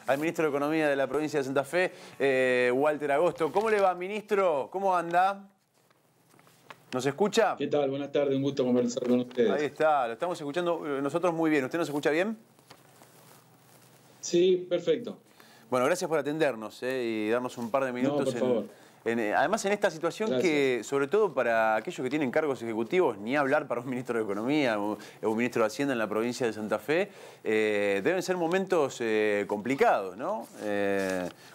al ministro de Economía de la provincia de Santa Fe, Walter Agosto. ¿Cómo le va, ministro? ¿Cómo anda? ¿Nos escucha? ¿Qué tal? Buenas tardes, un gusto conversar con ustedes. Ahí está, lo estamos escuchando nosotros muy bien. ¿Usted nos escucha bien? Sí, perfecto. Bueno, gracias por atendernos y darnos un par de minutos. No, por favor. Además, en esta situación Gracias. que, sobre todo para aquellos que tienen cargos ejecutivos, ni hablar para un ministro de Economía o un ministro de Hacienda en la provincia de Santa Fe, deben ser momentos complicados, ¿no?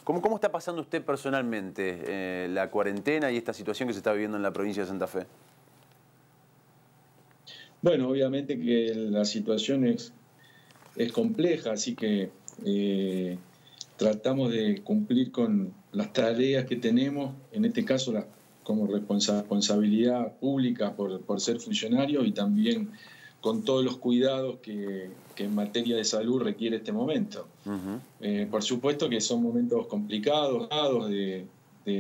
¿Cómo está pasando usted personalmente la cuarentena y esta situación que se está viviendo en la provincia de Santa Fe? Bueno, obviamente que la situación es compleja, así que tratamos de cumplir con las tareas que tenemos, en este caso como responsabilidad pública por ser funcionario y también con todos los cuidados que en materia de salud requiere este momento. Por supuesto que son momentos complicados, de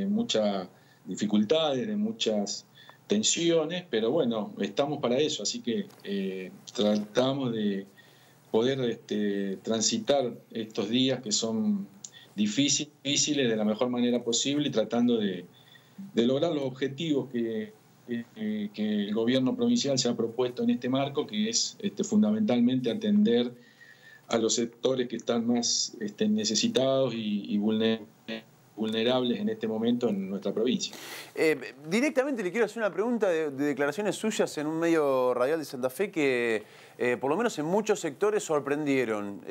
muchas dificultades, de muchas tensiones, pero bueno, estamos para eso, así que tratamos de poder transitar estos días que son difíciles de la mejor manera posible y tratando de lograr los objetivos que el gobierno provincial se ha propuesto en este marco, que es fundamentalmente atender a los sectores que están más necesitados y vulnerables en este momento en nuestra provincia. Directamente le quiero hacer una pregunta de declaraciones suyas en un medio radial de Santa Fe que por lo menos en muchos sectores sorprendieron.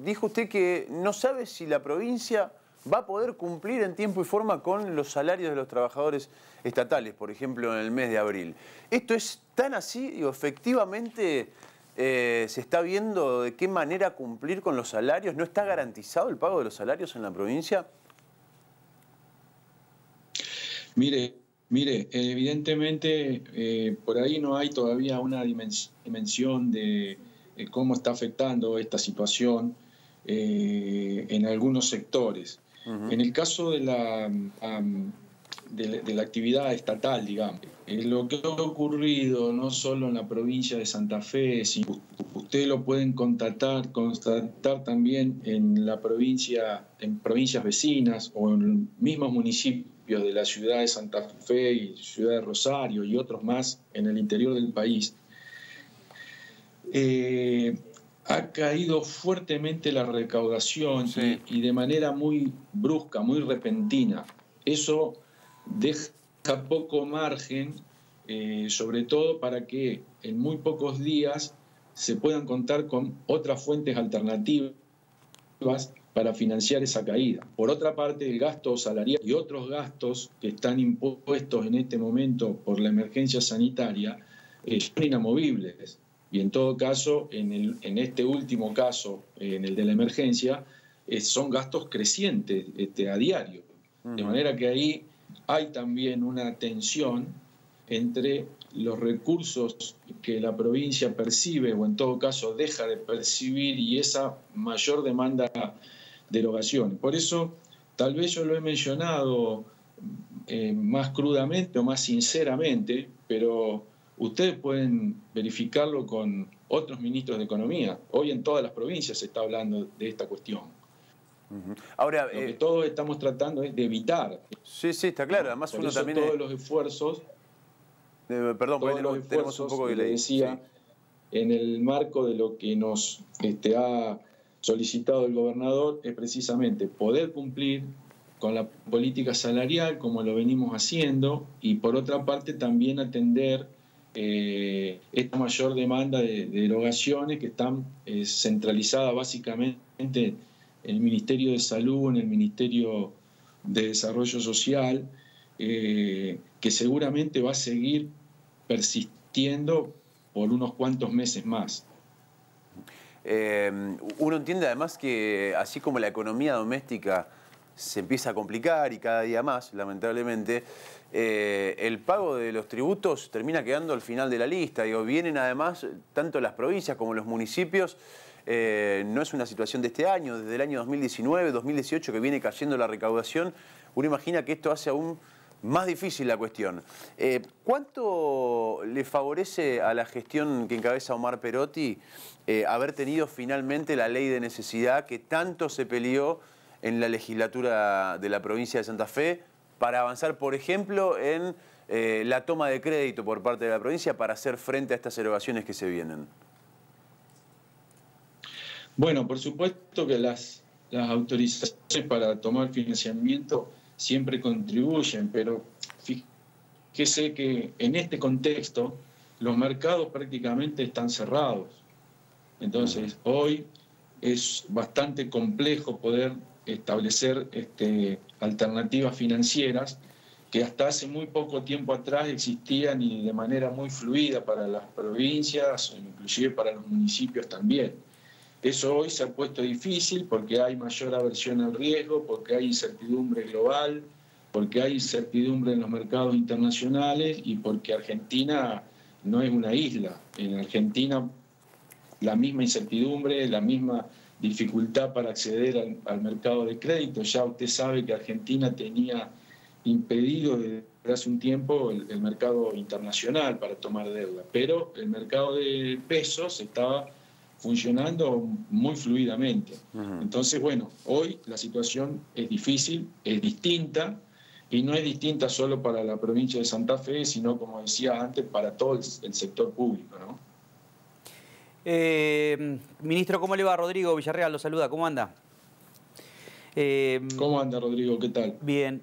Dijo usted que no sabe si la provincia va a poder cumplir en tiempo y forma con los salarios de los trabajadores estatales, por ejemplo, en el mes de abril. ¿Esto es tan así? Digo, efectivamente se está viendo de qué manera cumplir con los salarios. ¿No está garantizado el pago de los salarios en la provincia? Mire, evidentemente por ahí no hay todavía una dimensión de cómo está afectando esta situación en algunos sectores. En el caso de la actividad estatal, digamos, lo que ha ocurrido no solo en la provincia de Santa Fe, sino ustedes lo pueden constatar también en provincias vecinas o en mismos municipios de la ciudad de Santa Fe y ciudad de Rosario y otros más en el interior del país. Ha caído fuertemente la recaudación, sí, y de manera muy brusca, muy repentina. Eso deja poco margen, sobre todo para que en muy pocos días se puedan contar con otras fuentes alternativas para financiar esa caída. Por otra parte, el gasto salarial y otros gastos que están impuestos en este momento por la emergencia sanitaria son inamovibles. Y en todo caso, en este último caso, en el de la emergencia, son gastos crecientes a diario. De manera que ahí hay también una tensión entre los recursos que la provincia percibe o en todo caso deja de percibir y esa mayor demanda de erogación. Por eso, tal vez yo lo he mencionado más crudamente o más sinceramente, pero ustedes pueden verificarlo con otros ministros de Economía. Hoy en todas las provincias se está hablando de esta cuestión. Ahora, lo que todos estamos tratando es de evitar. Sí, está claro. Además, por uno eso también... todos los esfuerzos... perdón, porque tenemos un poco de delay. Decía, sí, en el marco de lo que nos ha solicitado el gobernador, es precisamente poder cumplir con la política salarial como lo venimos haciendo y por otra parte también atender esta mayor demanda de erogaciones que están centralizadas básicamente en el Ministerio de Salud, en el Ministerio de Desarrollo Social, que seguramente va a seguir persistiendo por unos cuantos meses más. Uno entiende además que así como la economía doméstica se empieza a complicar y cada día más, lamentablemente, el pago de los tributos termina quedando al final de la lista. Digo, vienen además, tanto las provincias como los municipios, no es una situación de este año, desde el año 2019, 2018 que viene cayendo la recaudación. Uno imagina que esto hace aún más difícil la cuestión. ¿Cuánto le favorece a la gestión que encabeza Omar Perotti haber tenido finalmente la ley de necesidad que tanto se peleó en la legislatura de la provincia de Santa Fe para avanzar, por ejemplo, en la toma de crédito por parte de la provincia para hacer frente a estas erogaciones que se vienen? Bueno, por supuesto que las autorizaciones para tomar financiamiento siempre contribuyen, pero fíjese que en este contexto los mercados prácticamente están cerrados. Entonces, hoy es bastante complejo poder establecer alternativas financieras que hasta hace muy poco tiempo atrás existían y de manera muy fluida para las provincias, inclusive para los municipios también. Eso hoy se ha puesto difícil porque hay mayor aversión al riesgo, porque hay incertidumbre global, porque hay incertidumbre en los mercados internacionales y porque Argentina no es una isla. En Argentina la misma incertidumbre, la misma dificultad para acceder al mercado de crédito. Ya usted sabe que Argentina tenía impedido desde hace un tiempo el mercado internacional para tomar deuda, pero el mercado de pesos estaba funcionando muy fluidamente. Entonces, bueno, hoy la situación es difícil, es distinta, y no es distinta solo para la provincia de Santa Fe, sino, como decía antes, para todo el sector público, ¿no? Ministro, ¿cómo le va? Rodrigo Villarreal lo saluda, ¿cómo anda? ¿Cómo anda, Rodrigo? ¿Qué tal? Bien.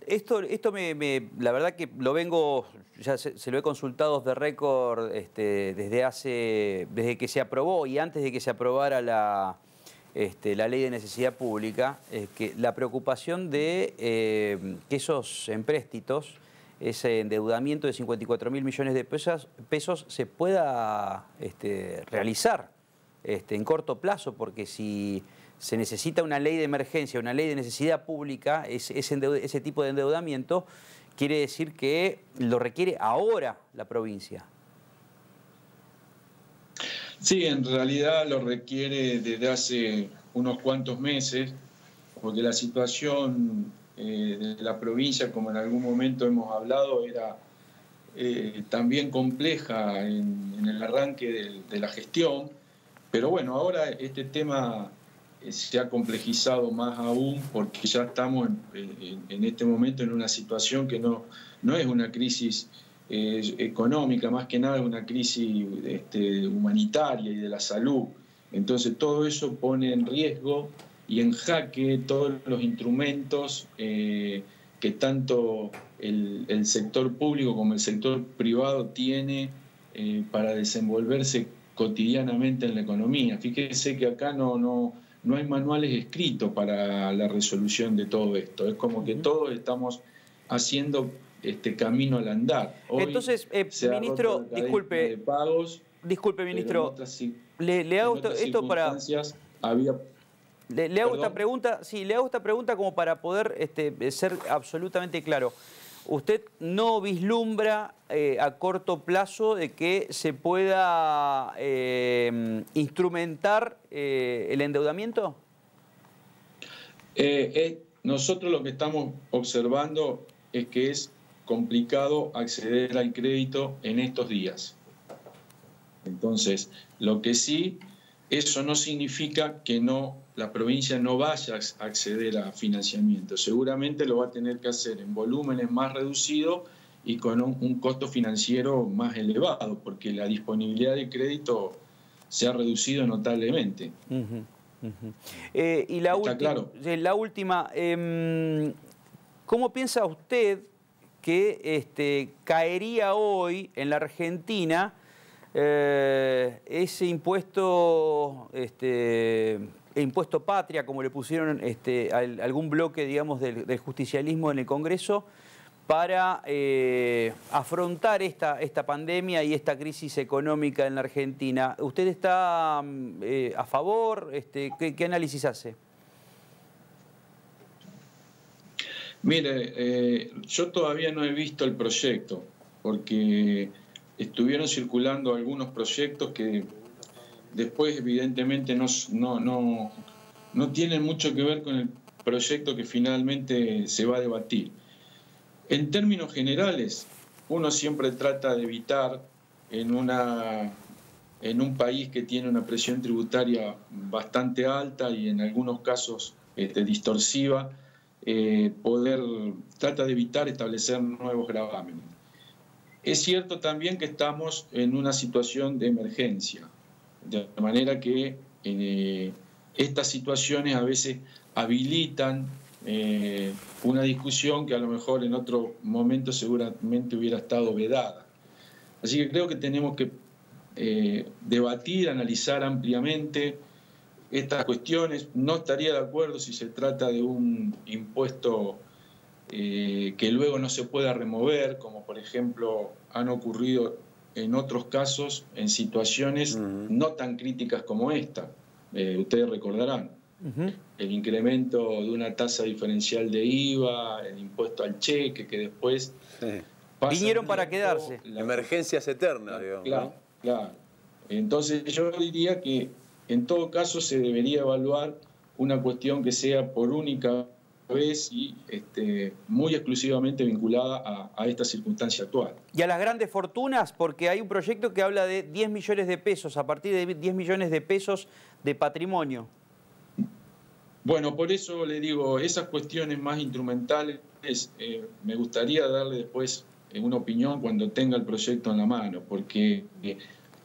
Esto la verdad que lo vengo, ya se lo he consultado off the record desde que se aprobó y antes de que se aprobara la ley de necesidad pública, que la preocupación de que esos empréstitos, ese endeudamiento de 54.000 millones de pesos se pueda realizar en corto plazo, porque si se necesita una ley de emergencia, una ley de necesidad pública, ese tipo de endeudamiento quiere decir que lo requiere ahora la provincia. Sí, en realidad lo requiere desde hace unos cuantos meses, porque la situación de la provincia, como en algún momento hemos hablado, era también compleja en el arranque de la gestión, pero bueno, ahora este tema se ha complejizado más aún porque ya estamos en este momento en una situación que no es una crisis económica, más que nada es una crisis humanitaria y de la salud. Entonces todo eso pone en riesgo y en jaque todos los instrumentos que tanto el sector público como el sector privado tiene para desenvolverse cotidianamente en la economía. Fíjese que acá no hay manuales escritos para la resolución de todo esto. Es como que todos estamos haciendo camino al andar. Hoy entonces, ministro, disculpe, ministro, le hago esto para... Le hago esta pregunta, sí, le hago esta pregunta como para poder ser absolutamente claro. ¿Usted no vislumbra a corto plazo de que se pueda instrumentar el endeudamiento? Nosotros lo que estamos observando es que es complicado acceder al crédito en estos días. Entonces, lo que sí, eso no significa que la provincia no vaya a acceder a financiamiento. Seguramente lo va a tener que hacer en volúmenes más reducidos y con un costo financiero más elevado, porque la disponibilidad de crédito se ha reducido notablemente. Y la última, ¿cómo piensa usted que caería hoy en la Argentina ese impuesto, impuesto patria, como le pusieron algún bloque, digamos, del justicialismo en el Congreso, para afrontar esta pandemia y esta crisis económica en la Argentina? ¿Usted está a favor? ¿Qué análisis hace? Mire, yo todavía no he visto el proyecto, porque estuvieron circulando algunos proyectos que después evidentemente no tienen mucho que ver con el proyecto que finalmente se va a debatir. En términos generales, uno siempre trata de evitar en un país que tiene una presión tributaria bastante alta y en algunos casos distorsiva, trata de evitar establecer nuevos gravámenes. Es cierto también que estamos en una situación de emergencia, de manera que estas situaciones a veces habilitan una discusión que a lo mejor en otro momento seguramente hubiera estado vedada. Así que creo que tenemos que debatir, analizar ampliamente estas cuestiones. No estaría de acuerdo si se trata de un impuesto que luego no se pueda remover, como por ejemplo han ocurrido en otros casos en situaciones no tan críticas como esta. Ustedes recordarán el incremento de una tasa diferencial de IVA, el impuesto al cheque, que después vinieron para quedarse. Emergencias eternas, digamos. Claro, ¿no? claro. Entonces yo diría que en todo caso se debería evaluar una cuestión que sea por única vez y muy exclusivamente vinculada a esta circunstancia actual. Y a las grandes fortunas, porque hay un proyecto que habla de 10 millones de pesos, a partir de 10 millones de pesos de patrimonio. Bueno, por eso le digo, esas cuestiones más instrumentales, me gustaría darle después una opinión cuando tenga el proyecto en la mano, porque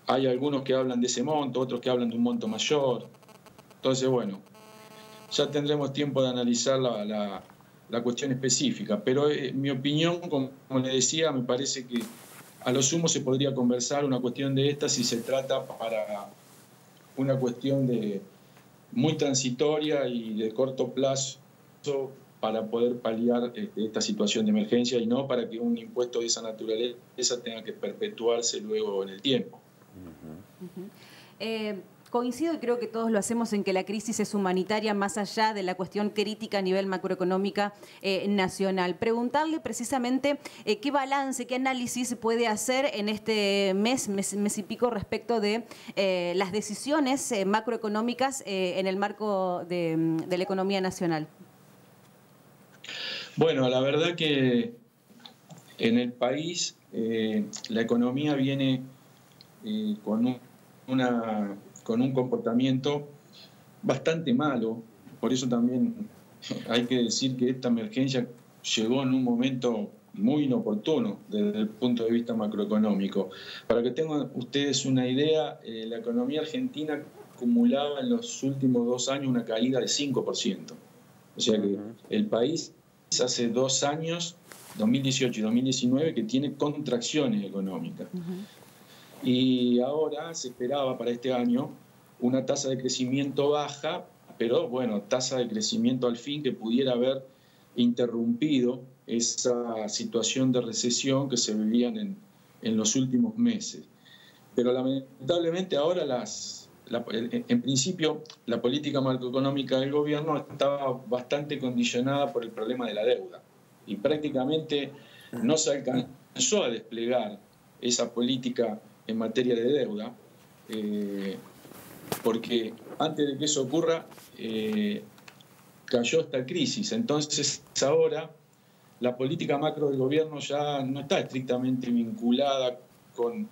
hay algunos que hablan de ese monto, otros que hablan de un monto mayor. Entonces, bueno, ya tendremos tiempo de analizar la cuestión específica, pero mi opinión, como le decía, me parece que a lo sumo se podría conversar una cuestión de esta si se trata para una cuestión muy transitoria y de corto plazo para poder paliar esta situación de emergencia y no para que un impuesto de esa naturaleza tenga que perpetuarse luego en el tiempo. Coincido y creo que todos lo hacemos en que la crisis es humanitaria más allá de la cuestión crítica a nivel macroeconómica nacional. Preguntarle precisamente qué balance, qué análisis se puede hacer en este mes y pico respecto de las decisiones macroeconómicas en el marco de la economía nacional. Bueno, la verdad que en el país la economía viene con un comportamiento bastante malo. Por eso también hay que decir que esta emergencia llegó en un momento muy inoportuno desde el punto de vista macroeconómico. Para que tengan ustedes una idea, la economía argentina acumulaba en los últimos 2 años una caída de 5%. O sea que el país hace 2 años, 2018 y 2019, que tiene contracciones económicas. Y ahora se esperaba para este año una tasa de crecimiento baja, pero bueno, tasa de crecimiento al fin que pudiera haber interrumpido esa situación de recesión que se vivían en los últimos meses. Pero lamentablemente ahora en principio la política macroeconómica del gobierno estaba bastante condicionada por el problema de la deuda y prácticamente no se alcanzó a desplegar esa política en materia de deuda, porque antes de que eso ocurra cayó esta crisis. Entonces ahora la política macro del gobierno ya no está estrictamente vinculada con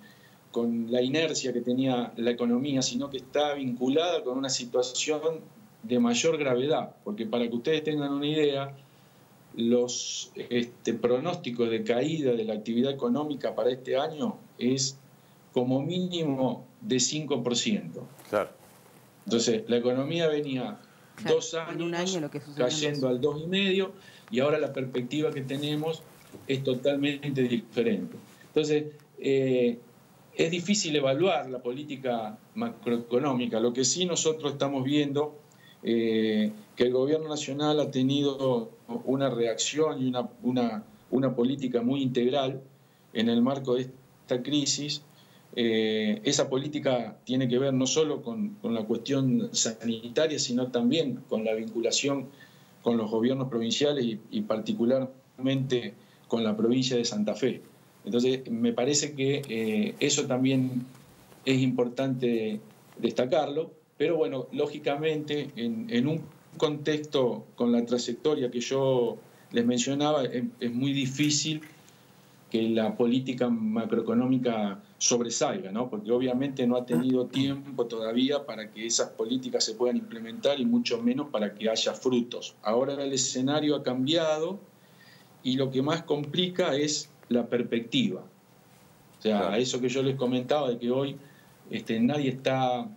la inercia que tenía la economía, sino que está vinculada con una situación de mayor gravedad, porque para que ustedes tengan una idea, los pronósticos de caída de la actividad económica para este año es como mínimo de 5%. Claro. Entonces, la economía venía 2 años cayendo al 2,5% y ahora la perspectiva que tenemos es totalmente diferente. Entonces, es difícil evaluar la política macroeconómica. Lo que sí nosotros estamos viendo que el gobierno nacional ha tenido una reacción y una política muy integral en el marco de esta crisis. Esa política tiene que ver no solo con la cuestión sanitaria, sino también con la vinculación con los gobiernos provinciales y particularmente con la provincia de Santa Fe. Entonces, me parece que eso también es importante destacarlo, pero bueno, lógicamente, en un contexto con la trayectoria que yo les mencionaba, es muy difícil que la política macroeconómica sobresalga, ¿no? Porque obviamente no ha tenido tiempo todavía para que esas políticas se puedan implementar y mucho menos para que haya frutos. Ahora el escenario ha cambiado y lo que más complica es la perspectiva. O sea, claro, eso que yo les comentaba de que hoy nadie está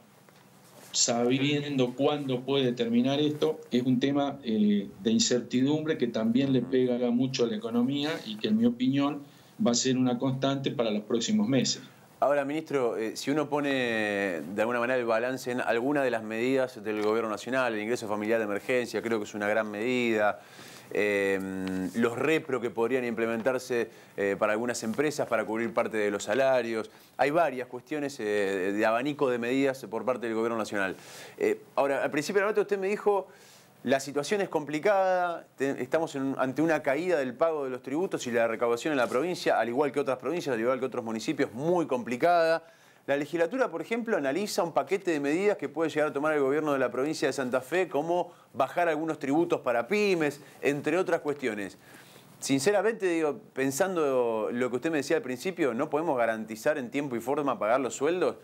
sabiendo cuándo puede terminar esto, es un tema de incertidumbre que también le pega mucho a la economía y que en mi opinión va a ser una constante para los próximos meses. Ahora, ministro, si uno pone de alguna manera el balance en alguna de las medidas del Gobierno Nacional, el ingreso familiar de emergencia, creo que es una gran medida, los repro que podrían implementarse para algunas empresas para cubrir parte de los salarios. Hay varias cuestiones de abanico de medidas por parte del Gobierno Nacional. Ahora, al principio de la nota usted me dijo, la situación es complicada, estamos ante una caída del pago de los tributos y la recaudación en la provincia, al igual que otras provincias, al igual que otros municipios, muy complicada. La legislatura, por ejemplo, analiza un paquete de medidas que puede llegar a tomar el gobierno de la provincia de Santa Fe, como bajar algunos tributos para pymes, entre otras cuestiones. Sinceramente, digo, pensando lo que usted me decía al principio, ¿no podemos garantizar en tiempo y forma pagar los sueldos?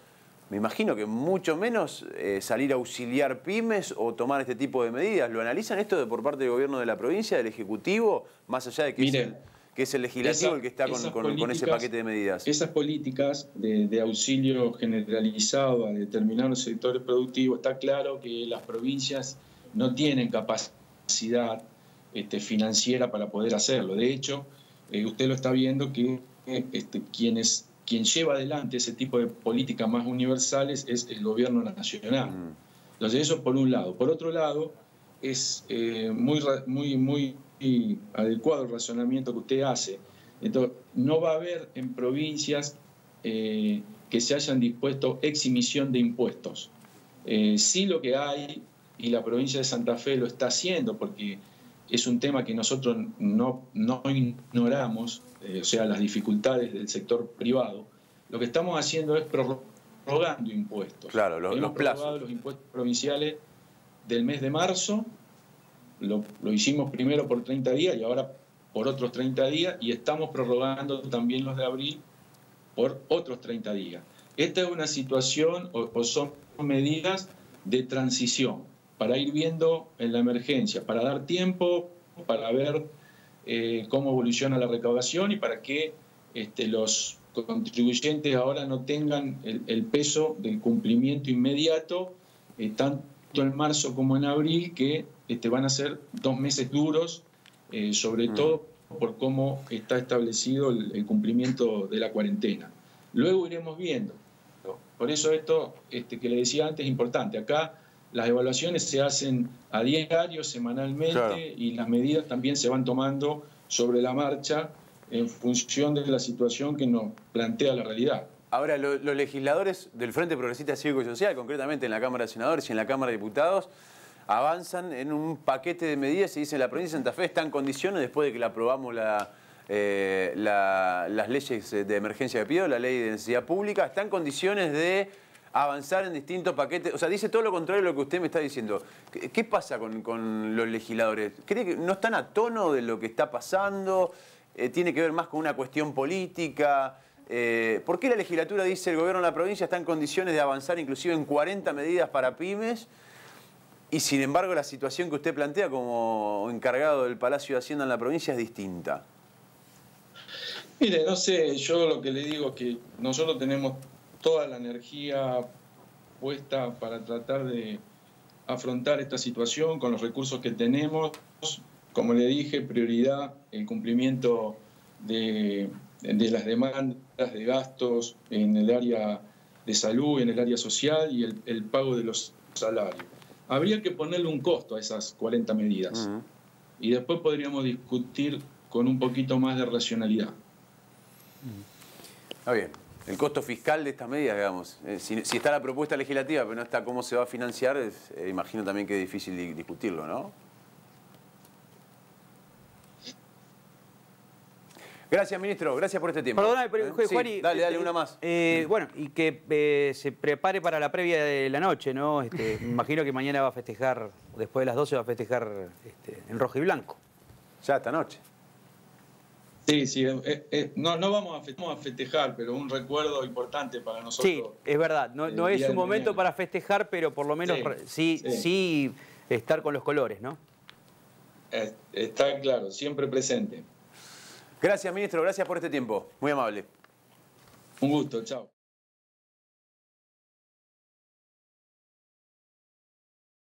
Me imagino que mucho menos salir a auxiliar pymes o tomar este tipo de medidas. ¿Lo analizan esto por parte del gobierno de la provincia, del Ejecutivo, más allá de que es el legislativo el que está con ese paquete de medidas? Esas políticas de auxilio generalizado a determinados sectores productivos, está claro que las provincias no tienen capacidad financiera para poder hacerlo. De hecho, usted lo está viendo que quien lleva adelante ese tipo de políticas más universales es el gobierno nacional. Entonces eso por un lado. Por otro lado, es muy adecuado el razonamiento que usted hace. Entonces, no va a haber en provincias que se hayan dispuesto exhibición de impuestos. Sí lo que hay, y la provincia de Santa Fe lo está haciendo, porque es un tema que nosotros no ignoramos, o sea, las dificultades del sector privado. Lo que estamos haciendo es prorrogando impuestos. Claro, los plazos. Los impuestos provinciales del mes de marzo, lo hicimos primero por 30 días y ahora por otros 30 días, y estamos prorrogando también los de abril por otros 30 días. Esta es una situación o son medidas de transición para ir viendo en la emergencia, para dar tiempo, para ver cómo evoluciona la recaudación y para que los contribuyentes ahora no tengan el peso del cumplimiento inmediato, tanto en marzo como en abril, que van a ser 2 meses duros, sobre todo por cómo está establecido el cumplimiento de la cuarentena. Luego iremos viendo. Por eso esto que le decía antes es importante. Acá las evaluaciones se hacen a diario, semanalmente, claro, y las medidas también se van tomando sobre la marcha en función de la situación que nos plantea la realidad. Ahora, los legisladores del Frente Progresista Cívico y Social, concretamente en la Cámara de Senadores y en la Cámara de Diputados, avanzan en un paquete de medidas y dicen la provincia de Santa Fe está en condiciones, después de que la aprobamos las leyes de emergencia de pido, la ley de necesidad pública, está en condiciones de avanzar en distintos paquetes. O sea, dice todo lo contrario de lo que usted me está diciendo. ¿Qué pasa con los legisladores? ¿Cree que no están a tono de lo que está pasando? ¿Tiene que ver más con una cuestión política? ¿Por qué la legislatura dice el gobierno de la provincia está en condiciones de avanzar inclusive en 40 medidas para pymes? Y sin embargo la situación que usted plantea como encargado del Palacio de Hacienda en la provincia es distinta. Mire, no sé, yo lo que le digo es que nosotros tenemos toda la energía puesta para tratar de afrontar esta situación con los recursos que tenemos. Como le dije, prioridad el cumplimiento de las demandas de gastos en el área de salud, en el área social y el pago de los salarios. Habría que ponerle un costo a esas 40 medidas y después podríamos discutir con un poquito más de racionalidad. Está bien. El costo fiscal de estas medidas, digamos. Si está la propuesta legislativa, pero no está cómo se va a financiar, imagino también que es difícil discutirlo, ¿no? Gracias, ministro. Gracias por este tiempo. Perdóname, pero Juan, sí, dale una más. Bueno, y que se prepare para la previa de la noche, ¿no? Me imagino que mañana va a festejar, después de las 12 va a festejar en rojo y blanco. Ya esta noche. Sí, sí, no vamos a festejar, pero un recuerdo importante para nosotros. Sí, es verdad, no es un momento para festejar, pero por lo menos sí estar con los colores, ¿no? Está claro, siempre presente. Gracias, ministro, gracias por este tiempo. Muy amable. Un gusto, chao.